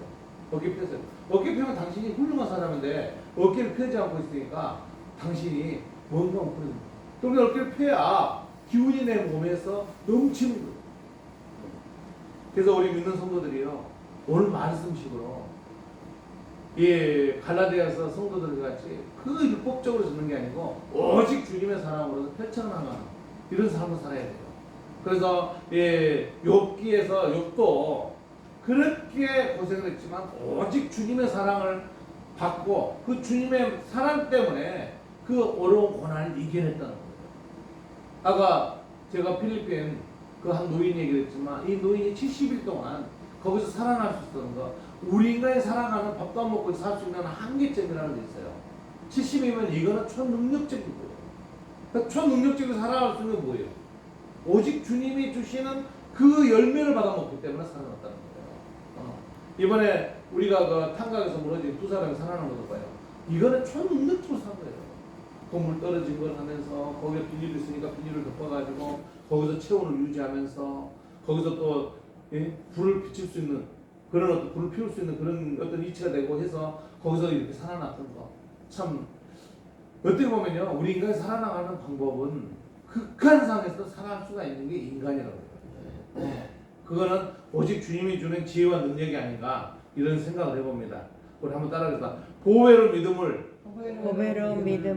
어깨 펴세요. 어깨 펴면 당신이 훌륭한 사람인데 어깨를 펴지 않고 있으니까 당신이 뭔가 엉클어집니다. 그러면 어깨를 펴야 기운이 내 몸에서 넘치는 거예요. 그래서 우리 믿는 성도들이요 오늘 말씀식으로 갈라디아서 성도들 같이 그 율법적으로 듣는 게 아니고 오직 주님의 사랑으로 펼쳐나가는 이런 삶을 살아야 돼요. 그래서 욥기에서 욥도 그렇게 고생을 했지만 오직 주님의 사랑을 받고 그 주님의 사랑 때문에 그 어려운 고난을 이겨냈다는 거예요. 아까 제가 필리핀 그 한 노인 얘기를 했지만 이 노인이 70일 동안 거기서 살아날 수 있었던 거 우리 인간이 살아가는 밥도 안 먹고 살 수 있는 한계점이라는 게 있어요. 70이면 이거는 초능력적인 거예요. 그러니까 초능력적으로 살아갈 수 있는 게 뭐예요? 오직 주님이 주시는 그 열매를 받아먹기 때문에 살아났다는 거예요. 이번에 우리가 그 탄광에서 무너진 두 사람이 살아난 것도 봐요. 이거는 초능력적으로 산 거예요. 건물 떨어진 걸 하면서 거기에 비닐이 있으니까 비닐을 덮어가지고 거기서 체온을 유지하면서 거기서 또 불을 비칠 수 있는 그런 어떤 불을 피울 수 있는 그런 어떤 이치가 되고 해서 거기서 이렇게 살아났던 거. 참 어떻게 보면요 우리 인간이 살아나가는 방법은 극한상에서 살아갈 수가 있는 게 인간이라고 해요. 그거는 오직 주님이 주는 지혜와 능력이 아닌가 이런 생각을 해봅니다. 우리 한번 따라해서 보배로 믿음을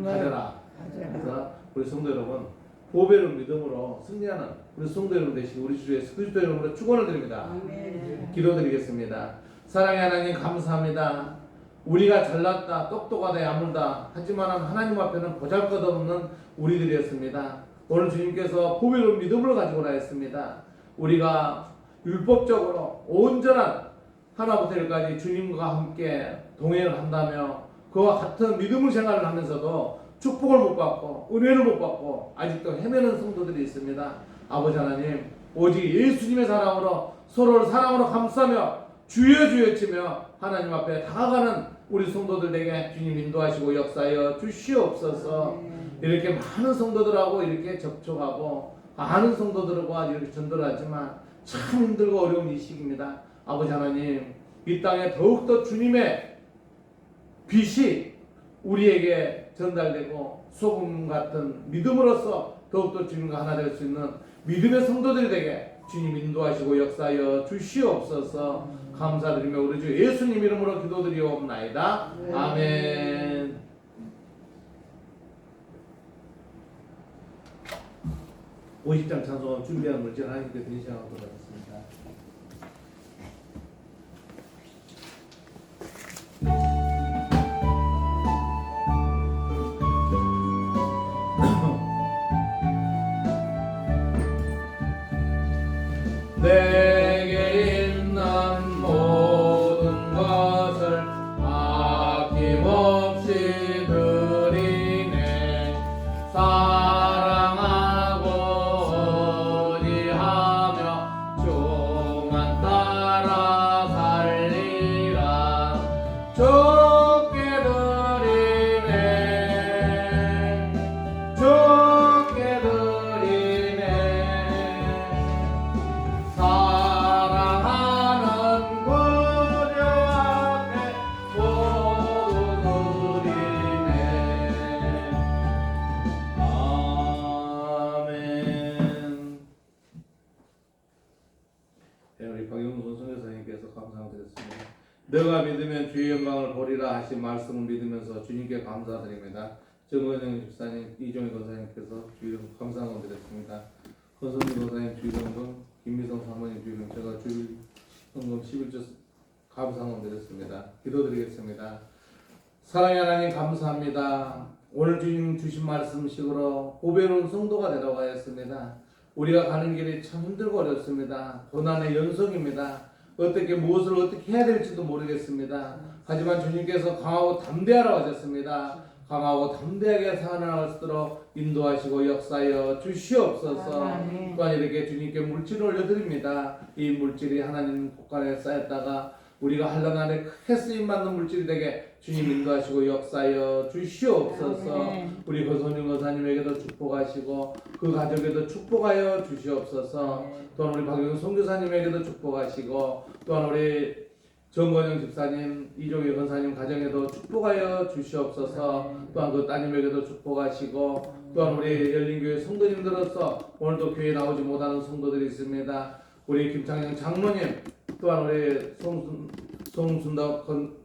가져라. 그래서 우리 성도 여러분 보배로 믿음으로 승리하는 우리 성도 여러분 되시고 우리 주 예수 그리스도 이름으로 축원을 드립니다. 기도드리겠습니다. 사랑의 하나님 감사합니다. 우리가 잘났다 똑똑하다 야물다 하지만 하나님 앞에는 보잘것없는 우리들이었습니다. 오늘 주님께서 보배로 믿음을 가지고 나였습니다. 우리가 율법적으로 온전한 하나부터 열까지 주님과 함께 동행을 한다며 그와 같은 믿음의 생활을 하면서도 축복을 못 받고 은혜를 못 받고 아직도 헤매는 성도들이 있습니다. 아버지 하나님 오직 예수님의 사랑으로 서로를 사랑으로 감싸며 주여 주여 치며 하나님 앞에 다가가는 우리 성도들에게 주님 인도하시고 역사하여 주시옵소서. 이렇게 많은 성도들하고 이렇게 접촉하고 많은 성도들과 이렇게 전도를 하지만 참 힘들고 어려운 이 시기입니다. 아버지 하나님 이 땅에 더욱더 주님의 빛이 우리에게 전달되고 소금 같은 믿음으로써 더욱더 주님과 하나 될 수 있는 믿음의 성도들이 되게 주님 인도하시고 역사하여 주시옵소서. 감사드리며 우리 주 예수님 이름으로 기도드리옵나이다. 아멘. (50장) 찬송 준비한 물질 하나님께 드리시라고 받았습니다. 내게 있는 모든 것을 아낌없이 드리네. 사랑하고 의지하며 주만 따라 살리라. 주께 드리네. 주께 드리네. 사랑하는 구주 앞에 모두 드리네. 아멘. 네, 우리 박영선 선교사님께서 감사드렸습니다. 너가 믿으면 주의 영광을 보리라 하신 말씀을 믿으면서 주님께 감사드립니다. 정건영 집사님, 이종희 권사님께서 주의를 감사하고 드렸습니다. 권선미 권사님 주의정금, 김미성 사모님 주의정, 제가 주의정금 11조 감사하고 드렸습니다. 기도드리겠습니다. 사랑의 하나님 감사합니다. 오늘 주님 주신 말씀식으로 보배로운 성도가 되라고 하였습니다. 우리가 가는 길이 참 힘들고 어렵습니다. 고난의 연속입니다. 무엇을 어떻게 해야 될지도 모르겠습니다. 하지만 주님께서 강하고 담대하라고 하셨습니다. 강하고 담대하게 살아나갈 수 있도록 인도하시고 역사하여 주시옵소서. 아멘. 또한 이렇게 주님께 물질을 올려드립니다. 이 물질이 하나님 곳간에 쌓였다가 우리가 한란안에 크게 쓰임받는 물질이 되게 주님 인도하시고 역사하여 주시옵소서. 아멘. 우리 거선님 거사님에게도 축복하시고 그 가족에도 축복하여 주시옵소서. 또한 우리 박영선 선교사님에게도 축복하시고 또한 우리 정건영 집사님, 이종희 권사님 가정에도 축복하여 주시옵소서. 또한 그 따님에게도 축복하시고 또한 우리 열린교회 성도님들로서 오늘도 교회에 나오지 못하는 성도들이 있습니다. 우리 김창영 장로님, 또한 우리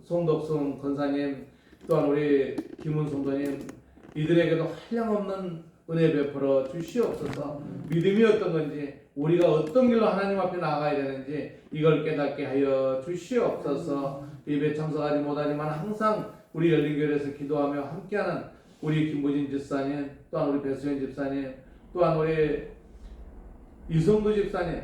송덕순 권사님, 또한 우리 김은 성도님, 이들에게도 한량없는 은혜 베풀어 주시옵소서. 믿음이 어떤 건지, 우리가 어떤 길로 하나님 앞에 나아가야 되는지 이걸 깨닫게 하여 주시옵소서. 예배 참석하지 못하지만 항상 우리 열린교회에서 기도하며 함께하는 우리 김부진 집사님, 또한 우리 배수현 집사님, 또한 우리 이성도 집사님,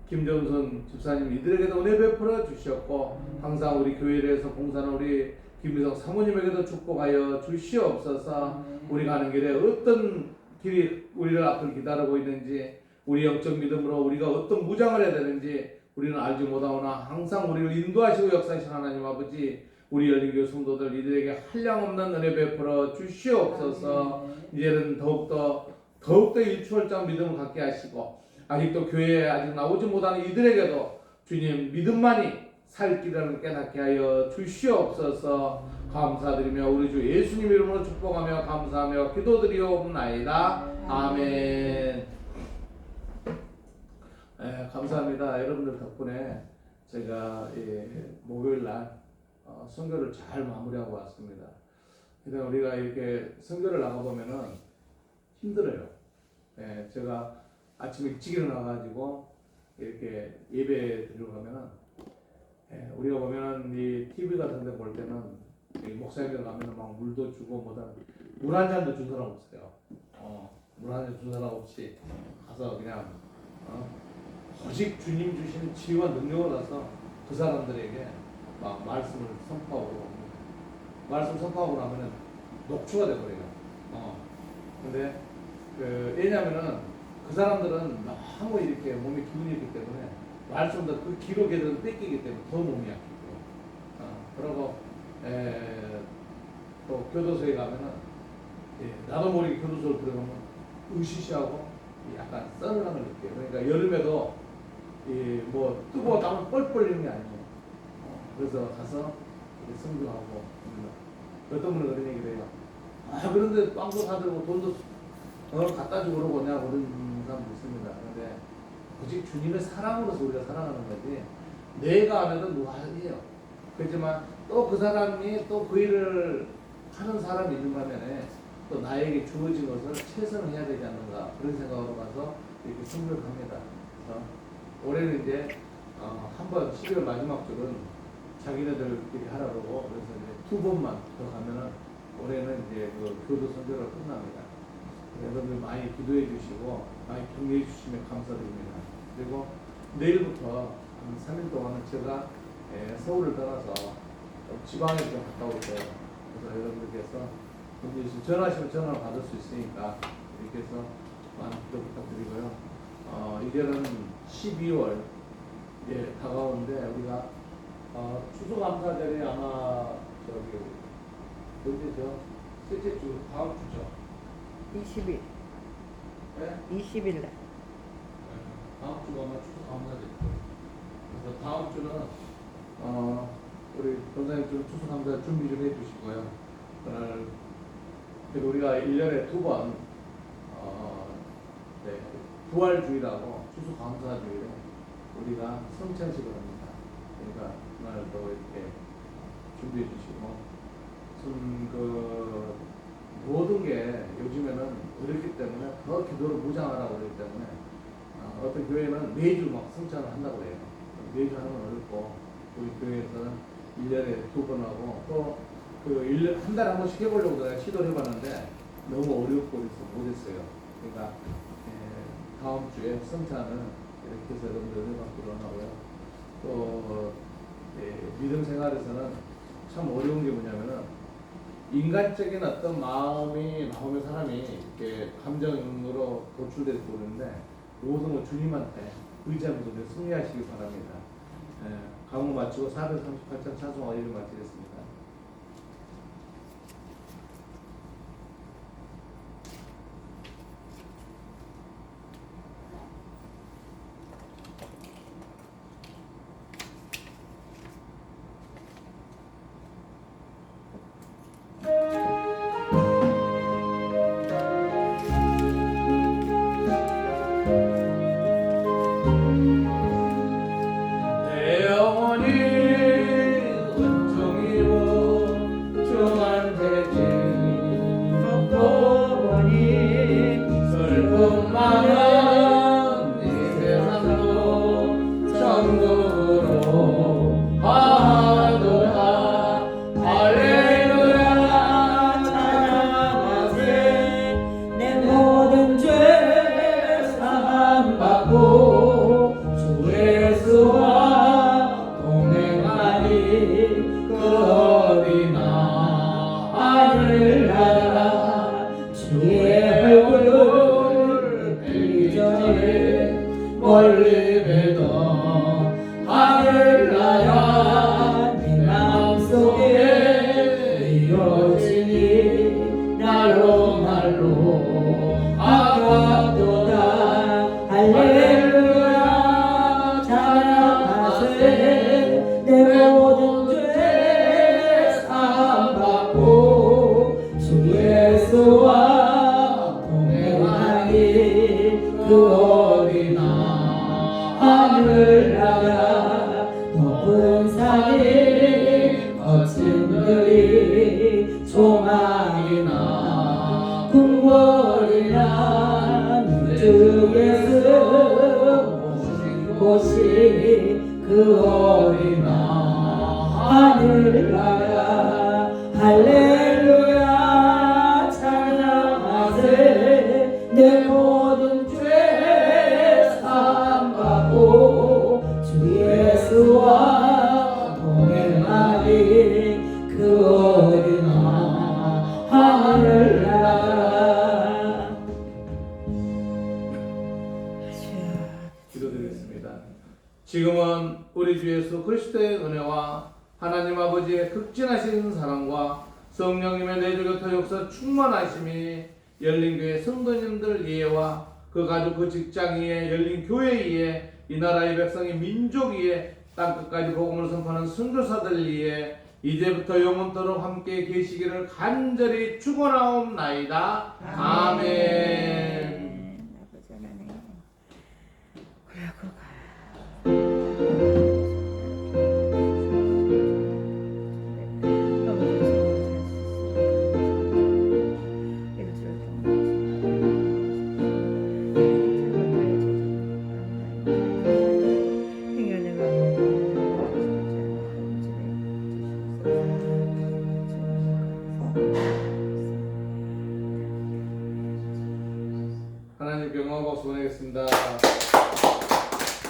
김정선 집사님, 이들에게도 은혜 베풀어 주시옵고 항상 우리 교회를 해서 봉사하는 우리 김미성 사모님에게도 축복하여 주시옵소서. 우리 가는 길에 어떤 길이 우리를 앞을 기다리고 있는지, 우리 영적 믿음으로 우리가 어떤 무장을 해야 되는지 우리는 알지 못하오나 항상 우리를 인도하시고 역사하신 하나님 아버지, 우리 열린교회 성도들 이들에게 한량없는 은혜 베풀어 주시옵소서. 이제는 더욱더 일추월장 믿음을 갖게 하시고 아직도 교회에 아직 나오지 못하는 이들에게도 주님 믿음만이 살 길을 깨닫게 하여 주시옵소서. 감사드리며 우리 주 예수님 이름으로 축복하며 감사하며 기도드리옵나이다. 아멘. 감사합니다. 여러분들 덕분에 제가 목요일날 선교를 잘 마무리하고 왔습니다. 그러니까 우리가 이렇게 선교를 나가보면은 힘들어요. 제가 아침에 일찍 일어나가지고 이렇게 예배 드리러 가면은 우리가 보면은 이 TV 같은 데 볼 때는 목사님들 가면은 막 물도 주고 뭐다 물 한 잔도 준 사람 없어요. 물 한 잔 준 사람 없이 가서 그냥 오직 주님 주신 지혜와 능력을 가서 그 사람들에게 막 말씀을 선포하고 말씀 선포하고 나면은 녹초가 돼버려요. 근데 왜냐면은 그 사람들은 너무 이렇게 몸에 기운이 있기 때문에 말씀도 그 기록에는 뺏기기 때문에 더 몸이 약해요. 그리고 또 교도소에 가면은 나도 모르게 교도소를 들어가면 으시시하고 약간 썰렁한 걸 느껴요. 그러니까 여름에도 뭐 뜨거워 땀을 뻘뻘 흘리는 게 아니에요. 그래서 가서 성교하고 어떤 분은 그런 얘기를 해요. 그런데 빵도 사들고 돈도 갖다 주고 그러고 그러냐 그런 사람도 있습니다. 그런데 오직 주님의 사랑으로서 우리가 살아가는 거지 내가 안 해도 누가 하니에요. 그렇지만 또 그 사람이 또 그 일을 하는 사람이 있는 반면에 또 나에게 주어진 것을 최선을 해야 되지 않는가 그런 생각으로 가서 이렇게 성교를 합니다. 그래서 올해는 이제 한번 12월 마지막 주는 자기네들끼리 하라고 그래서 이제 2번만 더 가면은 올해는 이제 그 교도 선교가 끝납니다. 여러분들 많이 기도해 주시고 많이 격려해 주시면 감사드립니다. 그리고 내일부터 한 3일 동안은 제가 서울을 떠나서 지방에 좀 갔다 올 거예요. 그래서 여러분들께서 전화하시면 전화를 받을 수 있으니까 이렇게 해서 많은 기도 부탁드리고요. 이제는 12월 다가오는데 우리가 추수감사절이 아마 언제죠? 셋째 주 다음 주죠. 20일. 네? 20일 날. 다음 주가 아마 추수감사절이에요. 그래서 다음 주는 우리 권사님 좀 추수감사 준비 좀 해주시고요. 그래서 우리가 1년에 2번 부활주일하고 추수감사주일에 우리가 성찬식을 합니다. 그러니까 그날도 이렇게 준비해 주시고 모든 게 요즘에는 어렵기 때문에 더 기도를 무장하라고 그러기 때문에 어떤 교회는 매주 막 성찬을 한다고 해요. 매주 하는 건 어렵고 우리 교회에서는 1년에 2번 하고 또 그 1년 한 달에 한 번씩 해보려고 내가 시도를 해봤는데 너무 어렵고 그래서 못했어요. 그러니까 다음 주에 성찬은 이렇게 해서 여러분들 은혜 받기로 하고요. 또 믿음 생활에서는 참 어려운 게 뭐냐면은 인간적인 어떤 마음의 사람이 이렇게 감정으로 도출되고 그러는데 모든 걸 주님한테 의지하면서 승리하시기 바랍니다. 강우 마치고 438장 찬송가 1을 마치겠습니다. 내 영혼이 은총이고 중한 죄짐 없고 보니 슬픔 많은 이 세상도 천국으로 가도다. 할렐루야 찬양하세 내 모든 죄 사함받고 주 예수와 동행하리 그 어디나 하늘나라 주의 얼굴 뵙기 전에 멀리 뵈던 하늘나라 내 마음속에 이루어지니 날로 아깝도다. 할렐루야 찬양하세 내 모든 죄 사함받고 주 예수와 동행하니 그 어디나 하늘나라 높은 산이 거친 들이 조망이나 궁궐이나 주 예수 곳이 그 어디나 하늘나라. 할렐루야 찬양하세 내 모든 죄 사함받고 주 예수와 동행하리 그 어디나 하늘나라. 기도드리겠습니다. 지금은 우리 주 예수 그리스도의 은혜와 하나님 아버지의 극진하신 사랑과 성령님의 내주 곁에 역사 충만하심이 열린 교회 성도님들 이해와 그 가족 그 직장 이해 열린 교회 이해 이 나라의 백성의 민족 이해 땅끝까지 복음을 선포하는 선교사들 이해 이제부터 영원토록 함께 계시기를 간절히 축원하옵나이다. 아멘. 아버지 하나님 하나님 병원하고 소원하겠습니다.